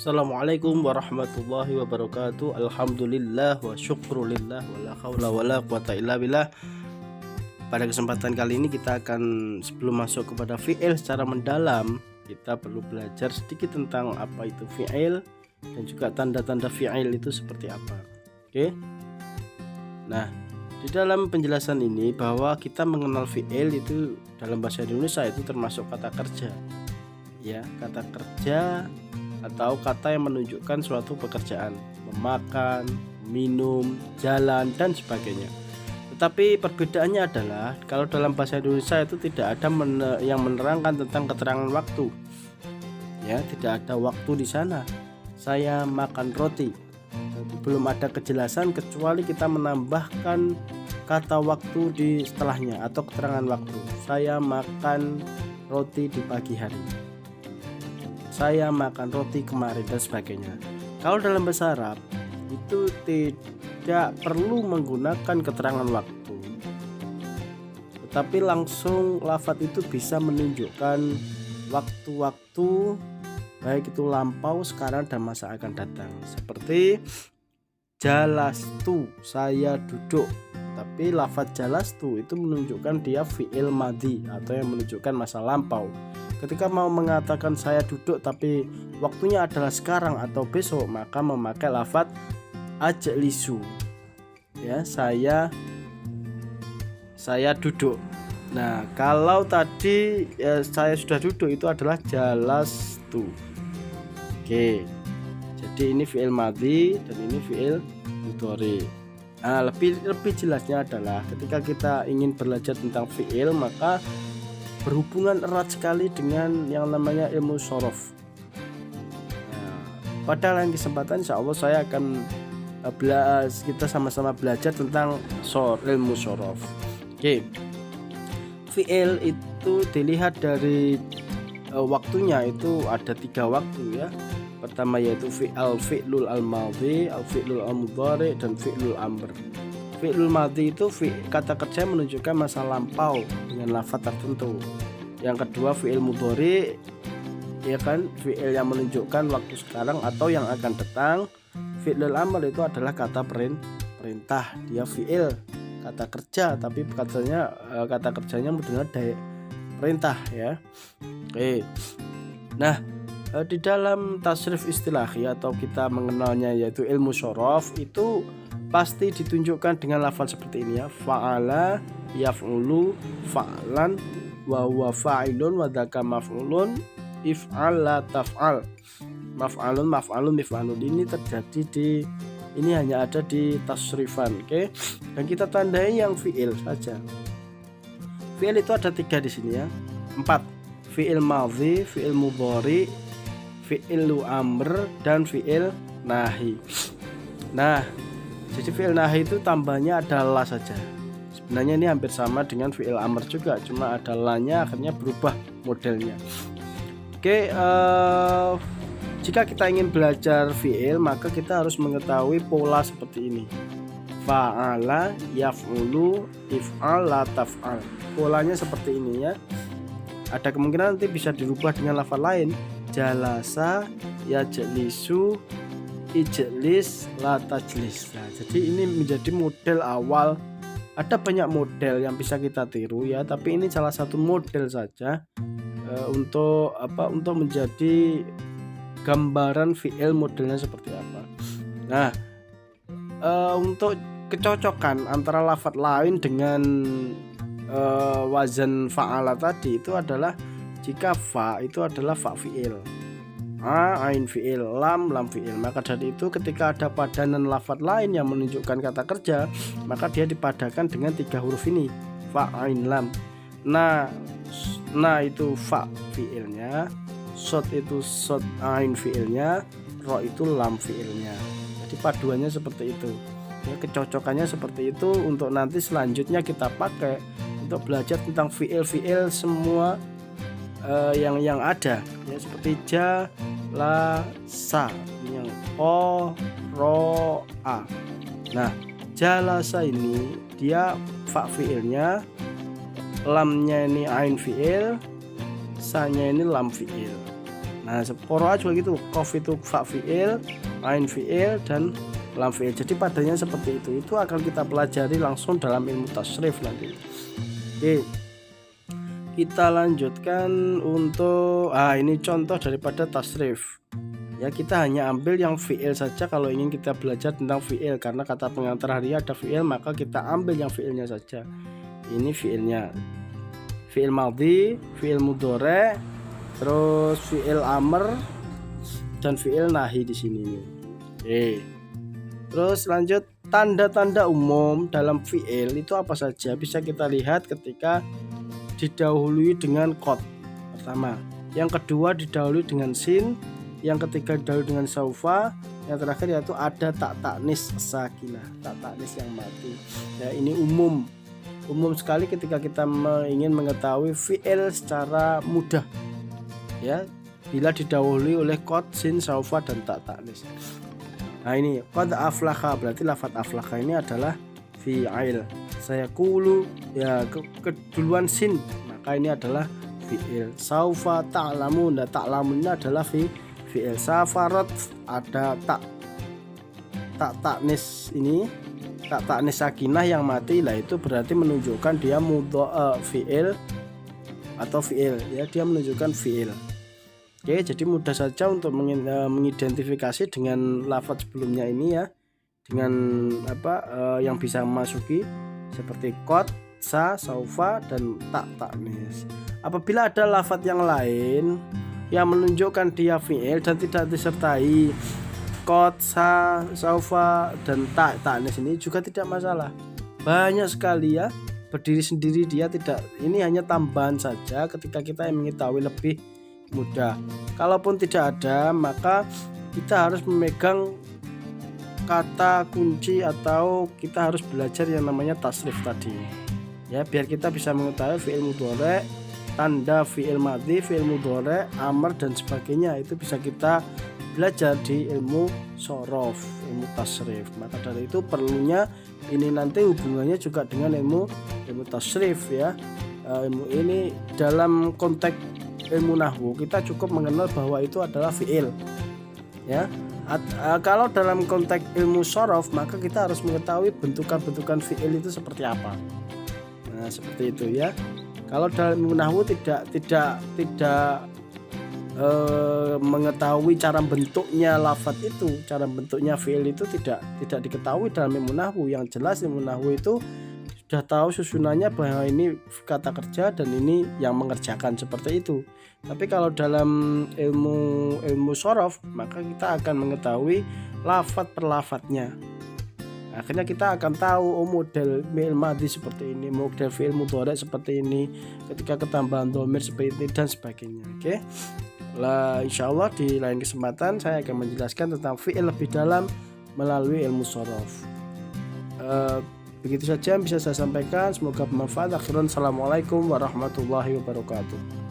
Assalamualaikum warahmatullahi wabarakatuh. Alhamdulillah wa syukrulillah wa la haula wa la quwata illa billah. Pada kesempatan kali ini kita akan, sebelum masuk kepada fi'il secara mendalam, kita perlu belajar sedikit tentang apa itu fi'il dan juga tanda-tanda fi'il itu seperti apa. Oke. Nah, di dalam penjelasan ini bahwa kita mengenal fi'il itu dalam bahasa Indonesia itu termasuk kata kerja. Ya, kata kerja atau kata yang menunjukkan suatu pekerjaan, memakan, minum, jalan, dan sebagainya. Tetapi perbedaannya adalah kalau dalam bahasa Indonesia itu tidak ada yang menerangkan tentang keterangan waktu. Ya, tidak ada waktu di sana. Saya makan roti. Belum ada kejelasan kecuali kita menambahkan kata waktu di setelahnya atau keterangan waktu. Saya makan roti di pagi hari. Saya makan roti kemarin, dan sebagainya. Kalau dalam bahasa Arab itu tidak perlu menggunakan keterangan waktu, tetapi langsung lafadz itu bisa menunjukkan waktu-waktu, baik itu lampau, sekarang, dan masa akan datang. Seperti jalastu, saya duduk. Tapi lafadz jalastu itu menunjukkan dia fi'il madhi atau yang menunjukkan masa lampau. Ketika mau mengatakan saya duduk tapi waktunya adalah sekarang atau besok, maka memakai lafadz ajlisu. Ya, saya duduk. Nah, kalau tadi saya sudah duduk itu adalah jalastu. Oke. Jadi ini fi'il madhi dan ini fi'il mudhari. Nah, lebih jelasnya adalah ketika kita ingin belajar tentang fi'il, maka berhubungan erat sekali dengan yang namanya ilmu shorof. Nah, pada lain kesempatan insya Allah saya akan kita sama-sama belajar tentang ilmu shorof. Oke. Fi'il itu dilihat dari waktunya itu ada 3 waktu ya. Pertama yaitu fi'lul al-madhi, al-fi'lul al-mudhari, dan fi'lul amr. Fi'lul madhi itu kata kerja menunjukkan masa lampau dengan lafadz tertentu. Yang kedua fi'il mudhari, ya kan, fi'il yang menunjukkan waktu sekarang atau yang akan datang. Fi'lul amr itu adalah kata perintah, dia fi'il kata kerja tapi kata kerjanya dengan perintah ya. Oke. Nah, di dalam tasrif istilahi atau kita mengenalnya yaitu ilmu shorof itu pasti ditunjukkan dengan lafal seperti ini ya. Fa'ala yaf'ulu fa'lan wa huwa fa'ilun wa dzaka maf'ulun if'al la taf'al. Maf'alun mif'alun ini terjadi ini hanya ada di tasrifan. Oke. Dan kita tandai yang fi'il saja. Fi'il itu ada 3 di sini ya. 4. Fi'il madhi, fi'il mudhari, fi'il amr, dan fi'il nahi. Nah, jadi fi'il nahi itu tambahnya ada la saja. Sebenarnya ini hampir sama dengan fi'il amr juga, cuma ada la-nya akhirnya berubah modelnya. Oke, jika kita ingin belajar fi'il maka kita harus mengetahui pola seperti ini. Fa'ala yaf'ulu if'al la taf'al. Polanya seperti ini ya. Ada kemungkinan nanti bisa dirubah dengan lafaz lain. Jalasa yajlisu ijlis la tajlis. Nah, jadi ini menjadi model awal. Ada banyak model yang bisa kita tiru ya, tapi ini salah satu model saja untuk menjadi gambaran fi'il modelnya seperti apa. Nah, untuk kecocokan antara lafaz lain dengan wazan fa'ala tadi itu adalah jika fa itu adalah fa fi'il, ain fi'il, lam fi'il, maka dari itu ketika ada padanan lafadz lain yang menunjukkan kata kerja, maka dia dipadakan dengan 3 huruf ini, fa ain lam. Nah itu fa fi'ilnya, sod itu sod ain fi'ilnya, ro itu lam fi'ilnya. Jadi paduannya seperti itu ya, kecocokannya seperti itu untuk nanti selanjutnya kita pakai untuk belajar tentang fi'il semua yang ada ya, seperti ja, la, sa, yang o, ro, a. Nah, jalasa ini dia fa fi'ilnya, lamnya ini ain fi'il, sa-nya ini lam fi'il. Nah, qoro'a juga gitu, qaf itu fa fi'il, ain fi'il, dan lam fi'il. Jadi padanya seperti itu. Itu akan kita pelajari langsung dalam ilmu tasrif nanti. Oke. Kita lanjutkan untuk ini contoh daripada tasrif. Ya, kita hanya ambil yang fi'il saja kalau ingin kita belajar tentang fi'il, karena kata pengantar hari ada fi'il, maka kita ambil yang fi'ilnya saja. Ini fi'ilnya. Fi'il madhi, fi'il mudhari', terus fi'il amr dan fi'il nahi di sini nih. Oke. Terus lanjut, tanda-tanda umum dalam fi'il itu apa saja? Bisa kita lihat ketika didahului dengan qad pertama, yang kedua didahului dengan sin, yang ketiga didahului dengan saufa, yang terakhir yaitu ada tak taknis sakinah, tak taknis yang mati. Ya, ini umum sekali ketika kita ingin mengetahui fi'il secara mudah, ya, bila didahului oleh qad, sin, saufa, dan tak taknis. Nah, ini qad aflaha, berarti lafadz aflaha ini adalah fi'il. Saya kulu, ya, keduluan sin, maka ini adalah fi'il. Saufa ta'lamun, dan ta'lamun ini adalah fi'il. Safarat, ada tak taknis ini, tak taknis sakinah yang mati, lah itu berarti menunjukkan dia fi'il atau fi'il, ya, dia menunjukkan fi'il. Oke, jadi mudah saja untuk mengidentifikasi dengan lafaz sebelumnya ini, ya, dengan yang bisa memasuki seperti qad, sa, saufa, dan tak taknis. Apabila ada lafaz yang lain yang menunjukkan dia fi'il dan tidak disertai qad, sa, saufa, dan tak taknis, ini juga tidak masalah. Banyak sekali, ya, berdiri sendiri dia, tidak, ini hanya tambahan saja ketika kita yang mengetahui lebih mudah. Kalaupun tidak ada, maka kita harus memegang kata kunci atau kita harus belajar yang namanya tasrif tadi, ya, biar kita bisa mengetahui fi'il mudhari', tanda fi'il madhi, fi'il mudhari', amr, dan sebagainya. Itu bisa kita belajar di ilmu shorof, ilmu tasrif. Maka dari itu perlunya ini nanti hubungannya juga dengan ilmu tasrif, ya. Ilmu ini dalam konteks ilmu nahwu kita cukup mengenal bahwa itu adalah fi'il, ya. Kalau dalam konteks ilmu shorof maka kita harus mengetahui bentukan-bentukan fi'il itu seperti apa. Nah, seperti itu, ya. Kalau dalam ilmu nahwu tidak mengetahui cara bentuknya lafaz itu, cara bentuknya fi'il itu tidak diketahui dalam ilmu nahwu. Yang jelas ilmu nahwu itu sudah tahu susunannya bahwa ini kata kerja dan ini yang mengerjakan, seperti itu. Tapi kalau dalam ilmu shorof maka kita akan mengetahui lafaz per lafaznya. Akhirnya kita akan tahu model fi'il madhi seperti ini, model fi'il mudhari' seperti ini, ketika ketambahan dhamir seperti ini, dan sebagainya. Oke. Lah, insyaallah di lain kesempatan saya akan menjelaskan tentang fi'il lebih dalam melalui ilmu shorof. Begitu saja yang bisa saya sampaikan, semoga bermanfaat. Akhiran, assalamualaikum warahmatullahi wabarakatuh.